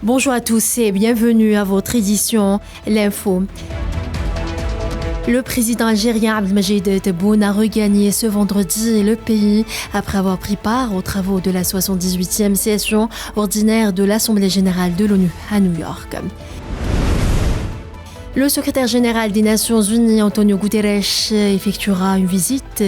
Bonjour à tous et bienvenue à votre édition L'Info. Le président algérien Abdelmadjid Tebboune a regagné ce vendredi le pays après avoir pris part aux travaux de la 78e session ordinaire de l'Assemblée générale de l'ONU à New York. Le secrétaire général des Nations Unies, Antonio Guterres, effectuera une visite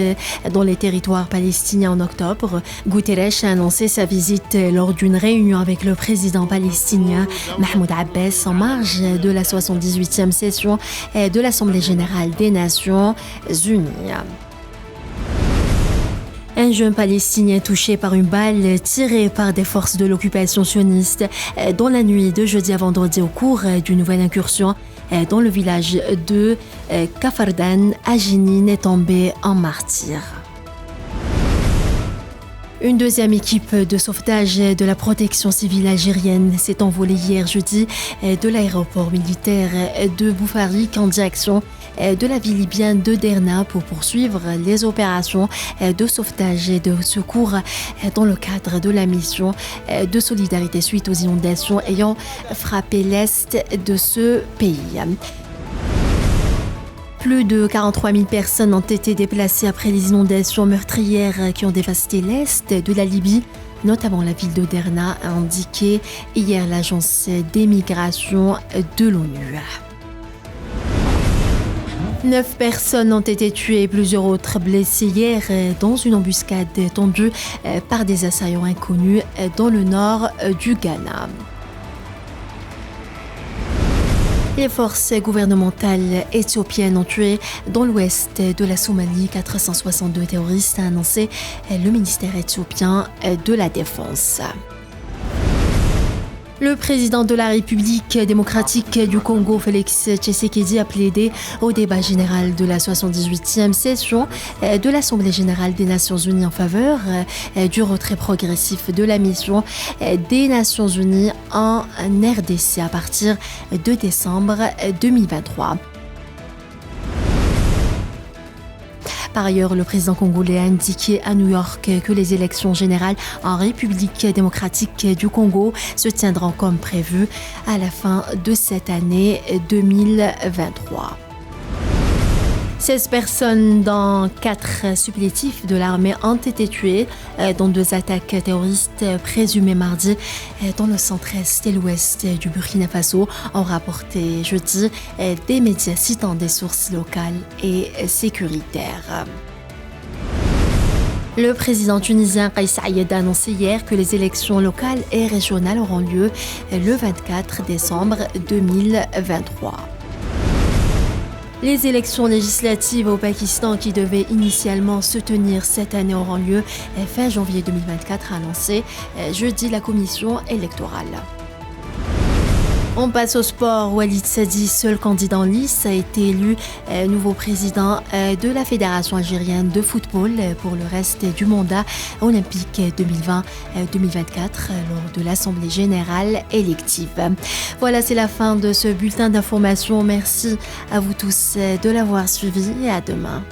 dans les territoires palestiniens en octobre. Guterres a annoncé sa visite lors d'une réunion avec le président palestinien Mahmoud Abbas en marge de la 78e session de l'Assemblée générale des Nations Unies. Un jeune Palestinien touché par une balle tirée par des forces de l'occupation sioniste dans la nuit de jeudi à vendredi au cours d'une nouvelle incursion dans le village de Kafardan à Jenin est tombé en martyr. Une deuxième équipe de sauvetage de la protection civile algérienne s'est envolée hier jeudi de l'aéroport militaire de Boufarik en direction de la ville libyenne de Derna pour poursuivre les opérations de sauvetage et de secours dans le cadre de la mission de solidarité suite aux inondations ayant frappé l'est de ce pays. Plus de 43 000 personnes ont été déplacées après les inondations meurtrières qui ont dévasté l'est de la Libye, notamment la ville de Derna, a indiqué hier l'agence des migrations de l'ONU. 9 personnes ont été tuées et plusieurs autres blessées hier dans une embuscade tendue par des assaillants inconnus dans le nord du Ghana. Les forces gouvernementales éthiopiennes ont tué dans l'ouest de la Somalie 462 terroristes, a annoncé le ministère éthiopien de la Défense. Le président de la République démocratique du Congo, Félix Tshisekedi, a plaidé au débat général de la 78e session de l'Assemblée générale des Nations unies en faveur du retrait progressif de la mission des Nations unies en RDC à partir de décembre 2023. Par ailleurs, le président congolais a indiqué à New York que les élections générales en République démocratique du Congo se tiendront comme prévu à la fin de cette année 2023. 16 personnes, dont 4 supplétifs de l'armée, ont été tuées dans 2 attaques terroristes présumées mardi dans le centre-est et l'ouest du Burkina Faso, ont rapporté jeudi des médias citant des sources locales et sécuritaires. Le président tunisien Kais Saied a annoncé hier que les élections locales et régionales auront lieu le 24 décembre 2023. Les élections législatives au Pakistan qui devaient initialement se tenir cette année auront lieu fin janvier 2024, a annoncé jeudi la commission électorale. On passe au sport. Walid Sadi, seul candidat en lice, a été élu nouveau président de la Fédération algérienne de football pour le reste du mandat olympique 2020-2024 lors de l'Assemblée générale élective. Voilà, c'est la fin de ce bulletin d'information. Merci à vous tous de l'avoir suivi et à demain.